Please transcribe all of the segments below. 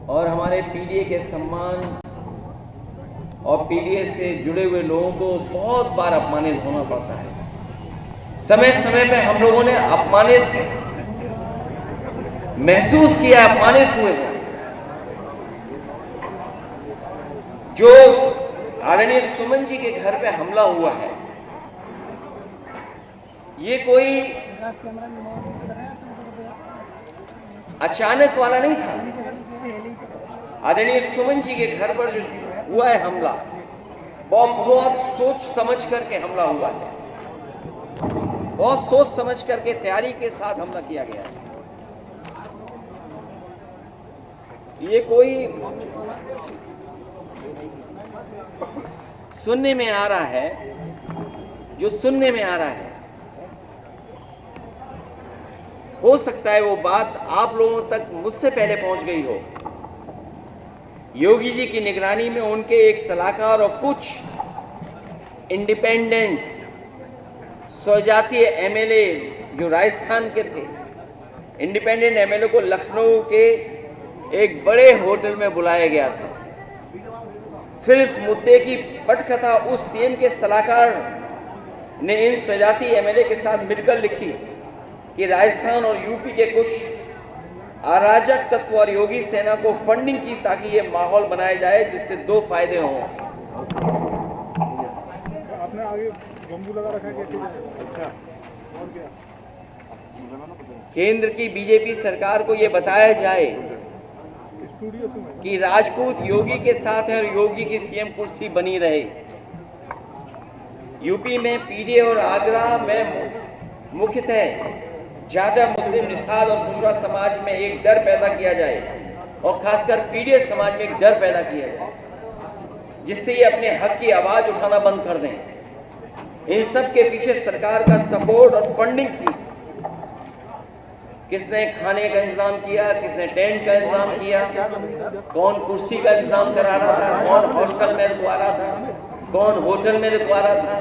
और हमारे पीडीए के सम्मान और पीडीए से जुड़े हुए लोगों को बहुत बार अपमानित होना पड़ता है। समय समय पे हम लोगों ने अपमानित महसूस किया, अपमानित हुए। जो आदरणीय सुमन जी के घर पे हमला हुआ है, ये कोई अचानक वाला नहीं था। आदरणीय सुमन जी के घर पर जो हुआ है हमला, बहुत सोच समझ करके हमला हुआ है, बहुत सोच समझ करके तैयारी के साथ हमला किया गया है। ये कोई सुनने में आ रहा है, जो सुनने में आ रहा है, हो सकता है वो बात आप लोगों तक मुझसे पहले पहुंच गई हो। योगी जी की निगरानी में उनके एक सलाहकार और कुछ इंडिपेंडेंट स्वजातीय एमएलए जो राजस्थान के थे, इंडिपेंडेंट एमएलए को लखनऊ के एक बड़े होटल में बुलाया गया था। फिर इस मुद्दे की पटकथा उस सीएम के सलाहकार ने इन स्वजातीय एमएलए के साथ मिलकर लिखी कि राजस्थान और यूपी के कुछ अराजक तत्व और योगी सेना को फंडिंग की ताकि ये माहौल बनाया जाए जिससे दो फायदे हों। आपने आगे बम्बू लगा रखा है क्या? अच्छा, और क्या? केंद्र की बीजेपी सरकार को ये बताया जाए कि राजपूत योगी के साथ है और योगी की सीएम कुर्सी बनी रहे। यूपी में पीडीए और आगरा में मुख्यतः जाटा, मुस्लिम, निषाद और कुशवाहा समाज में एक डर पैदा किया जाए और खासकर पीडीए समाज में एक डर पैदा किया जाए जिससे ये अपने हक की आवाज उठाना बंद कर दें। इन सब के पीछे सरकार का सपोर्ट और फंडिंग थी। किसने खाने का इंतजाम किया, किसने टेंट का इंतजाम किया, कौन कुर्सी का इंतजाम करा रहा था, कौन हॉस्टल में रुकवा रहा था, कौन होटल में रुकवा रहा था।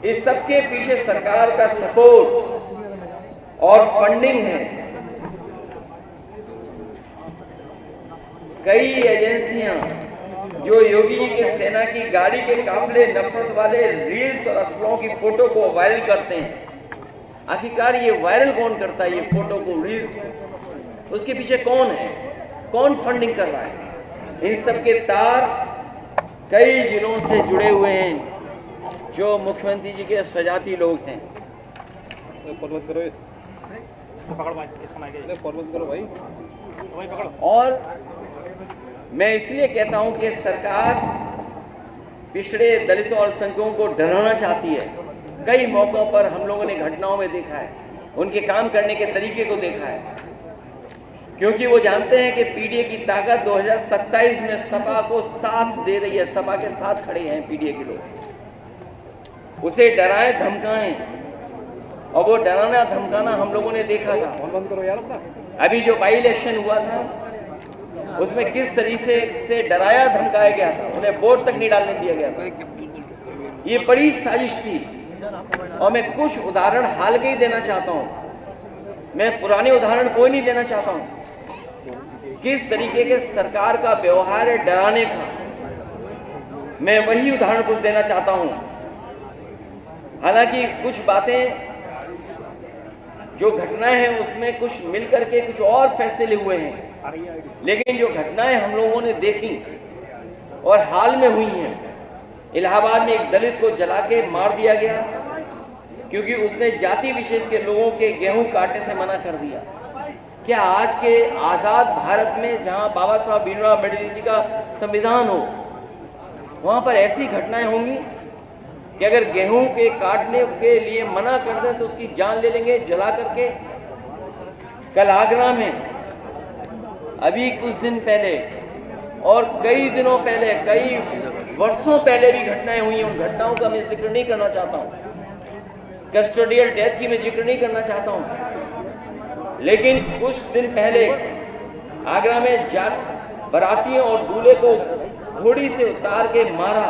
इस सब के पीछे सरकार का सपोर्ट और फंडिंग है। कई एजेंसियां जो योगी जी के सेना की गाड़ी के काफिले नफरत वाले रील्स और असलों की फोटो को वायरल करते हैं। आखिरकार ये वायरल कौन करता है, ये फोटो को, रील्स को? उसके पीछे कौन है, कौन फंडिंग कर रहा है? इन सब के तार कई जिलों से जुड़े हुए हैं जो मुख्यमंत्री जी के स्वजाती लोग हैं। और मैं इसलिए कहता हूं कि सरकार पिछड़े दलितों और अल्पसंख्यकों को डराना चाहती है। कई मौकों पर हम लोगों ने घटनाओं में देखा है, उनके काम करने के तरीके को देखा है, क्योंकि वो जानते हैं कि पीडीए की ताकत 2027 में सपा को साथ दे रही है। सपा के साथ खड़े हैं पीडीए के लोग। उसे डराएं, धमकाएं, और वो डराना धमकाना हम लोगों ने देखा था। अभी जो बाई इलेक्शन हुआ था उसमें किस तरीके से डराया धमकाया गया था, उन्हें वोट तक नहीं डालने दिया गया था। ये बड़ी साजिश थी। और मैं कुछ उदाहरण हाल के ही देना चाहता हूं, मैं पुराने उदाहरण कोई नहीं देना चाहता हूं। किस तरीके के सरकार का व्यवहार है डराने का, मैं वही उदाहरण कुछ देना चाहता हूं। हालांकि कुछ बातें जो घटनाएं हैं उसमें कुछ मिलकर के कुछ और फैसले हुए हैं, लेकिन जो घटनाएं हम लोगों ने देखी और हाल में हुई हैं, इलाहाबाद में एक दलित को जला के मार दिया गया क्योंकि उसने जाति विशेष के लोगों के गेहूं काटने से मना कर दिया। क्या आज के आजाद भारत में जहां बाबा साहब भीमराव अम्बेडकर जी का संविधान हो, वहां पर ऐसी घटनाएं होंगी कि अगर गेहूं के काटने के लिए मना कर दें तो उसकी जान ले लेंगे जला करके? कल आगरा में अभी कुछ दिन पहले और कई दिनों पहले, कई वर्षों पहले भी घटनाएं हुई हैं। उन घटनाओं का मैं जिक्र नहीं करना चाहता हूं, कस्टोडियल डेथ की मैं जिक्र नहीं करना चाहता हूं, लेकिन कुछ दिन पहले आगरा में बारातियों और दूल्हे को घोड़ी से उतार के मारा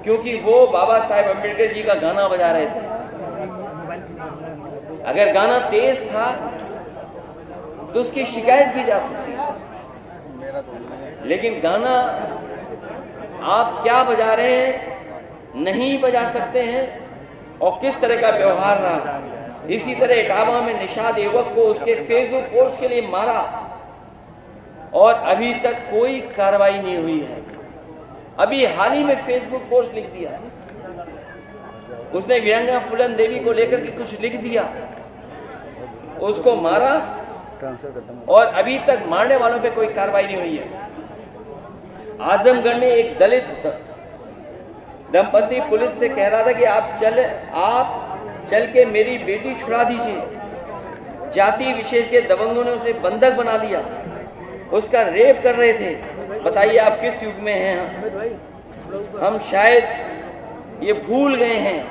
क्योंकि वो बाबा साहेब अम्बेडकर जी का गाना बजा रहे थे। अगर गाना तेज था तो उसकी शिकायत की जा सकती है। लेकिन गाना आप क्या बजा रहे हैं, नहीं बजा सकते हैं, और किस तरह का व्यवहार रहा। इसी तरह इटावा में निषाद युवक को उसके फेसबुक पोस्ट के लिए मारा और अभी तक कोई कार्रवाई नहीं हुई है। अभी हाल ही में फेसबुक पोस्ट लिख दिया, उसने वीरांगना फूलन देवी को लेकर के कुछ लिख दिया, उसको मारा और अभी तक मारने वालों पे कोई कार्रवाई नहीं हुई है। आजमगढ़ में एक दलित दंपति पुलिस से कह रहा था कि आप चल के मेरी बेटी छुड़ा दीजिए। जाति विशेष के दबंगों ने उसे बंधक बना लिया, उसका रेप कर रहे थे। बताइए आप किस युग में हैं हम शायद ये भूल गए हैं,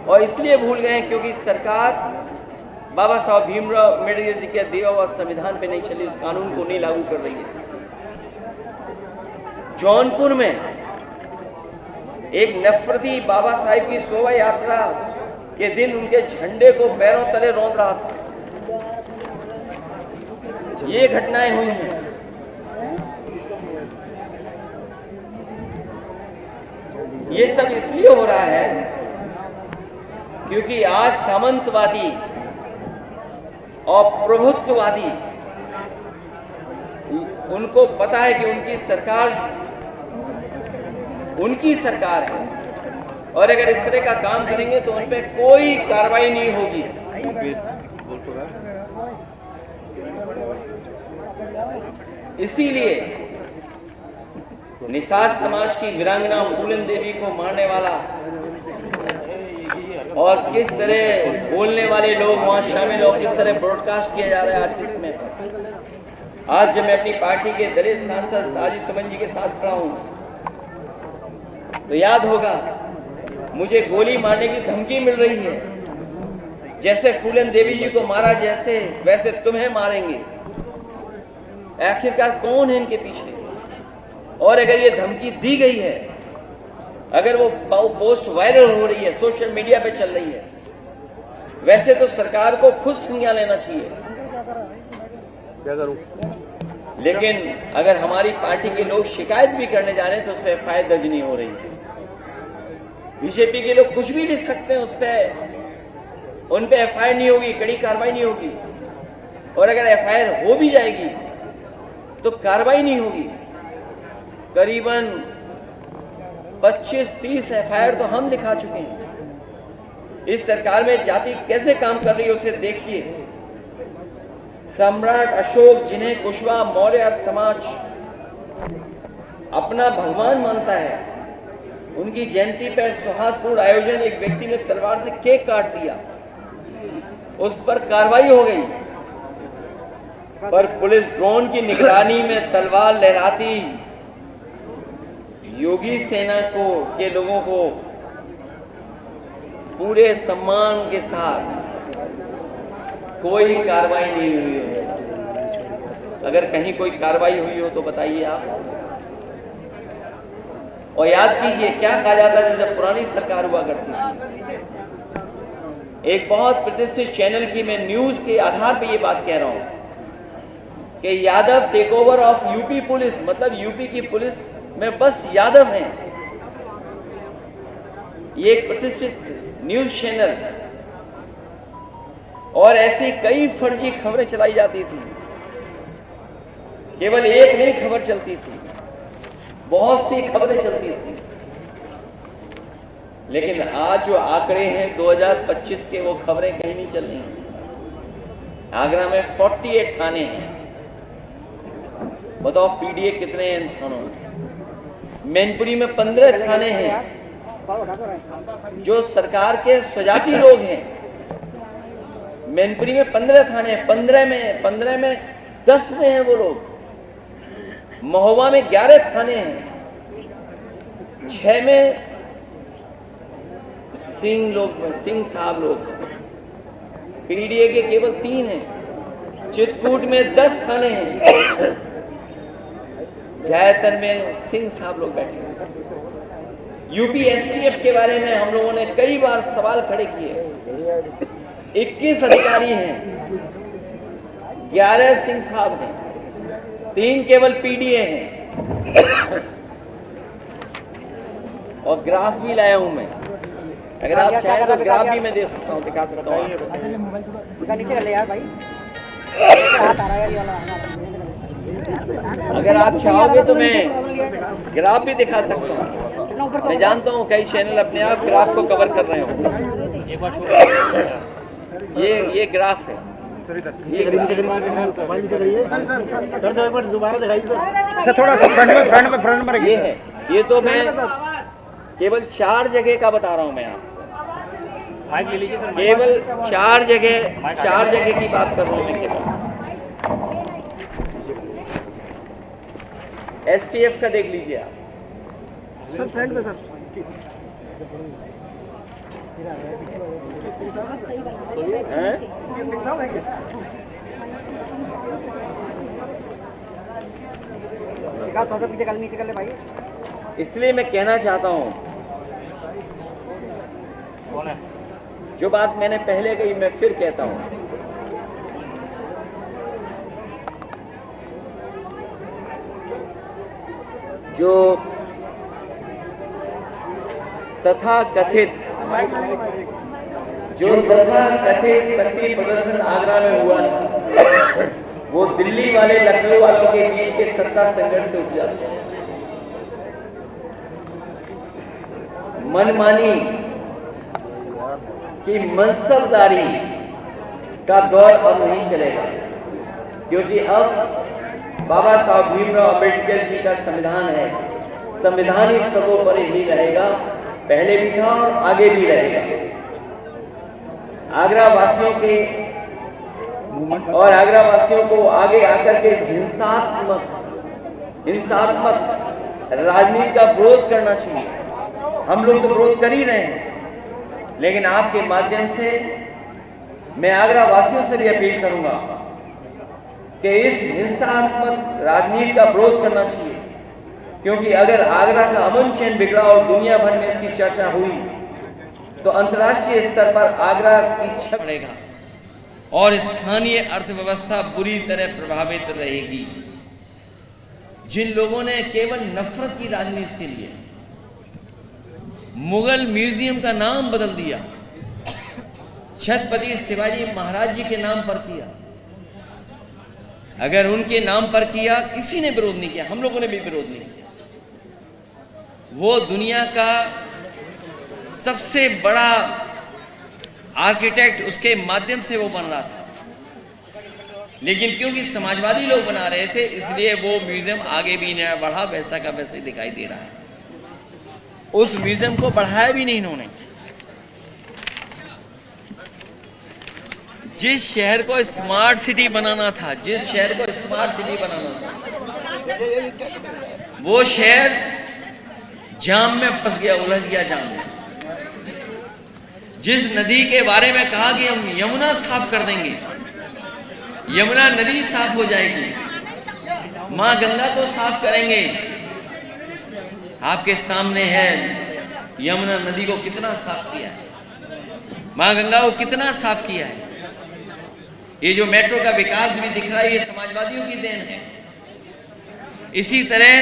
और इसलिए भूल गए हैं क्योंकि सरकार बाबा साहब भीमराव अम्बेडकर जी के दिया हुआ संविधान पे नहीं चली, उस कानून को नहीं लागू कर रही है। जौनपुर में एक नफरती बाबा साहब की शोभा यात्रा के दिन उनके झंडे को पैरों तले रौंद रहा था। ये घटनाएं हुई हैं। ये सब इसलिए हो रहा है क्योंकि आज सामंतवादी और प्रभुत्ववादी, उनको पता है कि उनकी सरकार है, और अगर इस तरह का काम करेंगे तो उन पर कोई कार्रवाई नहीं होगी। इसीलिए निषाद समाज की वीरांगना फूलन देवी को मारने वाला और किस तरह बोलने वाले लोग वहां शामिल हो, किस तरह ब्रॉडकास्ट किया जा रहा है आज के समय पर। आज जब मैं अपनी पार्टी के दलित सांसद राजीव सुमन जी के साथ खड़ा हूं तो याद होगा मुझे गोली मारने की धमकी मिल रही है, जैसे फूलन देवी जी को मारा जैसे वैसे तुम्हें मारेंगे। आखिरकार कौन है इनके पीछे? और अगर ये धमकी दी गई है, अगर वो पोस्ट वायरल हो रही है, सोशल मीडिया पे चल रही है, वैसे तो सरकार को खुद संज्ञान लेना चाहिए। क्या करूं? लेकिन अगर हमारी पार्टी के लोग शिकायत भी करने जा रहे हैं तो उस पर एफआईआर दर्ज नहीं हो रही है। बीजेपी के लोग कुछ भी लिख सकते हैं, उन पे एफआईआर नहीं होगी, कड़ी कार्रवाई नहीं होगी। और अगर एफआईआर हो भी जाएगी तो कार्रवाई नहीं होगी। करीबन 25-30 एफआईआर तो हम लिखा चुके हैं। इस सरकार में जाति कैसे काम कर रही है उसे देखिए। सम्राट अशोक, जिन्हें कुशवाहा मौर्य समाज अपना भगवान मानता है, उनकी जयंती पर सौहार्दपूर्ण आयोजन, एक व्यक्ति ने तलवार से केक काट दिया, उस पर कार्रवाई हो गई, पर पुलिस ड्रोन की निगरानी में तलवार लहराती योगी सेना के लोगों को पूरे सम्मान के साथ कोई कार्रवाई नहीं हुई हो। अगर कहीं कोई कार्रवाई हुई हो तो बताइए आप। और याद कीजिए क्या कहा जाता था जब पुरानी सरकार हुआ करती थी। एक बहुत प्रतिष्ठित चैनल की मैं न्यूज के आधार पे ये बात कह रहा हूं कि Yadav take over of UP police, मतलब यूपी की पुलिस में बस यादव हैं। ये एक प्रतिष्ठित न्यूज चैनल, और ऐसी कई फर्जी खबरें चलाई जाती थी। केवल एक नहीं खबर चलती थी, बहुत सी खबरें चलती थी। लेकिन आज जो आंकड़े हैं 2025 के, वो खबरें कहीं नहीं चल रही हैं। आगरा में 48 थाने हैं, बताओ पीडीए कितने हैं इन थानों में। मैनपुरी में 15 थाने हैं जो सरकार के स्वजाती लोग हैं। मैनपुरी में 15 थाने हैं, 15 में 10 में हैं वो लोग। महोबा में 11 थाने हैं, 6 में सिंह साहब लोग। पीडीए के केवल 3 हैं। चित्रकूट में 10 थाने हैं, जयतन में सिंह साहब लोग बैठे हैं। यूपी एसटीएफ के बारे में हम लोगों ने कई बार सवाल खड़े किए। 21 अधिकारी हैं, 11 सिंह साहब हैं, 3 केवल पीडीए हैं और ग्राफ भी लाया हूं मैं। अगर आप चाहें तो ग्राफ भी मैं दे सकता हूं, दिखा सकता हूं। नीचे कर ले यार भाई, अगर आप चाहोगे तो मैं ग्राफ भी दिखा सकता हूं। मैं जानता हूं कई चैनल अपने आप ग्राफ को कवर कर रहे हो। ये ग्राफ है, ये दोबारा दिखाइए थोड़ा फ्रंट में ये है। ये तो मैं केवल 4 जगह का बता रहा हूं मैं आपको, केवल 4 जगह की बात कर रहा हूं मैं केवल। STF का देख लीजिए आप सर, फ्रंट में सर। हैं? थोड़ा पीछे कर, नीचे कर ले भाई। इसलिए मैं कहना चाहता हूं, जो बात मैंने पहले कही मैं फिर कहता हूं, जो तथाकथित शक्ति प्रदर्शन आगरा में हुआ था, वो दिल्ली वाले लखनऊ वालों के बीच के सत्ता संघर्ष से उपजा था। मनमानी की मनसबदारी का दौर अब नहीं चलेगा, क्योंकि अब बाबा साहब भीमराव अंबेडकर जी का संविधान है। संविधान ही सर्वोपरि ही रहेगा, पहले भी था और आगे भी रहेगा। आगरा वासियों को आगे आकर के हिंसात्मक राजनीति का विरोध करना चाहिए। हम लोग तो विरोध कर ही रहे हैं, लेकिन आपके माध्यम से मैं आगरा वासियों से भी अपील करूंगा कि इस हिंसात्मक राजनीति का विरोध करना चाहिए, क्योंकि अगर आगरा का अमन चैन बिगड़ा और दुनिया भर में इसकी चर्चा हुई तो अंतर्राष्ट्रीय स्तर पर आगरा की छवि पड़ेगा और स्थानीय अर्थव्यवस्था बुरी तरह प्रभावित रहेगी। जिन लोगों ने केवल नफरत की राजनीति के लिए मुगल म्यूजियम का नाम बदल दिया, छत्रपति शिवाजी महाराज जी के नाम पर किया, अगर उनके नाम पर किया, किसी ने विरोध नहीं किया, हम लोगों ने भी विरोध नहीं किया। वो दुनिया का सबसे बड़ा आर्किटेक्ट, उसके माध्यम से वो बन रहा था, लेकिन क्योंकि समाजवादी लोग बना रहे थे इसलिए वो म्यूजियम आगे भी नहीं बढ़ा, वैसा का वैसे दिखाई दे रहा है। उस म्यूजियम को बढ़ाया भी नहीं इन्होंने। जिस शहर को स्मार्ट सिटी बनाना था, वो शहर जाम में फंस गया, उलझ गया जाम में। जिस नदी के बारे में कहा कि हम यमुना साफ कर देंगे, यमुना नदी साफ हो जाएगी, मां गंगा को साफ करेंगे, आपके सामने है यमुना नदी को कितना साफ किया है, मां गंगा को कितना साफ किया है। ये जो मेट्रो का विकास भी दिख रहा है, ये समाजवादियों की देन है। इसी तरह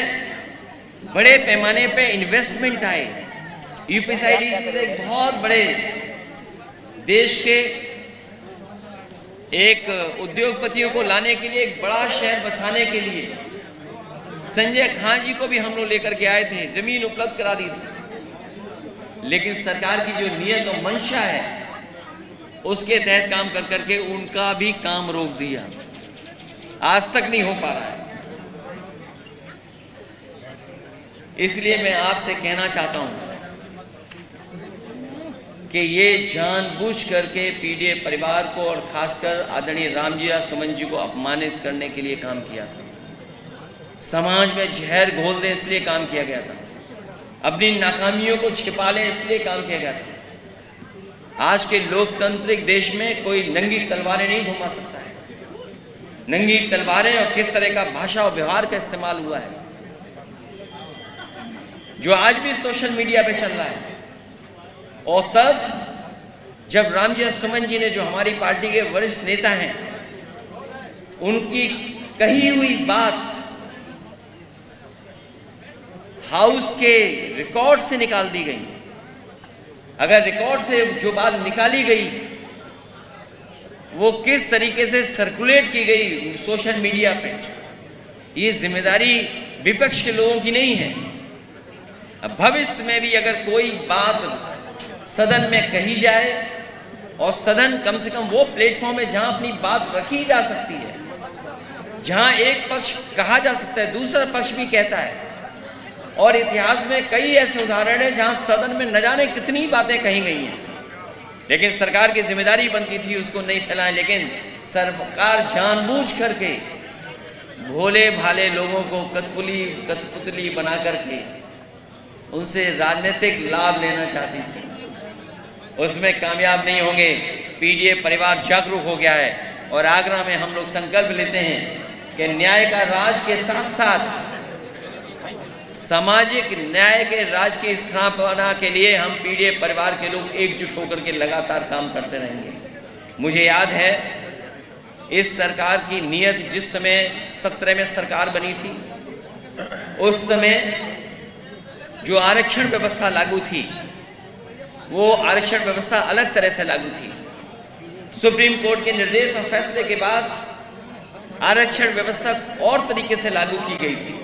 बड़े पैमाने पे इन्वेस्टमेंट आए। यूपीएसआईडीसी से एक बहुत बड़े देश के एक उद्योगपतियों को लाने के लिए, एक बड़ा शहर बसाने के लिए संजय खान जी को भी हम लोग लेकर के आए थे, जमीन उपलब्ध करा दी थी, लेकिन सरकार की जो नियत और मंशा है उसके तहत काम कर करके उनका भी काम रोक दिया, आज तक नहीं हो पा रहा है। इसलिए मैं आपसे कहना चाहता हूं कि ये जानबूझ करके पीडीए परिवार को और खासकर आदरणीय रामजी सुमन जी को अपमानित करने के लिए काम किया था, समाज में जहर घोल दे इसलिए काम किया गया था, अपनी नाकामियों को छिपा ले इसलिए काम किया गया था। आज के लोकतांत्रिक देश में कोई नंगी तलवारें नहीं घुमा सकता है। नंगी तलवारें और किस तरह का भाषा और व्यवहार का इस्तेमाल हुआ है, जो आज भी सोशल मीडिया पे चल रहा है। और तब जब रामजी सुमन जी ने, जो हमारी पार्टी के वरिष्ठ नेता हैं, उनकी कही हुई बात हाउस के रिकॉर्ड से निकाल दी गई। अगर रिकॉर्ड से जो बात निकाली गई वो किस तरीके से सर्कुलेट की गई सोशल मीडिया पे, ये जिम्मेदारी विपक्ष के लोगों की नहीं है। अब भविष्य में भी अगर कोई बात सदन में कही जाए, और सदन कम से कम वो प्लेटफॉर्म है जहां अपनी बात रखी जा सकती है, जहां एक पक्ष कहा जा सकता है, दूसरा पक्ष भी कहता है, और इतिहास में कई ऐसे उदाहरण हैं जहां सदन में न जाने कितनी बातें कही गई हैं, लेकिन सरकार की जिम्मेदारी बनती थी उसको नहीं फैलाएं। लेकिन सरकार जानबूझ करके भोले भाले लोगों को कठपुतली बना करके उनसे राजनीतिक लाभ लेना चाहती थी, उसमें कामयाब नहीं होंगे। पीडीए परिवार जागरूक हो गया है, और आगरा में हम लोग संकल्प लेते हैं कि न्याय का राज के साथ साथ सामाजिक न्याय के राज की स्थापना के लिए हम पीडीए परिवार के लोग एकजुट होकर के लगातार काम करते रहेंगे। मुझे याद है इस सरकार की नीयत, जिस समय 17 में सरकार बनी थी, उस समय जो आरक्षण व्यवस्था लागू थी वो आरक्षण व्यवस्था अलग तरह से लागू थी। सुप्रीम कोर्ट के निर्देश और फैसले के बाद आरक्षण व्यवस्था और तरीके से लागू की गई थी।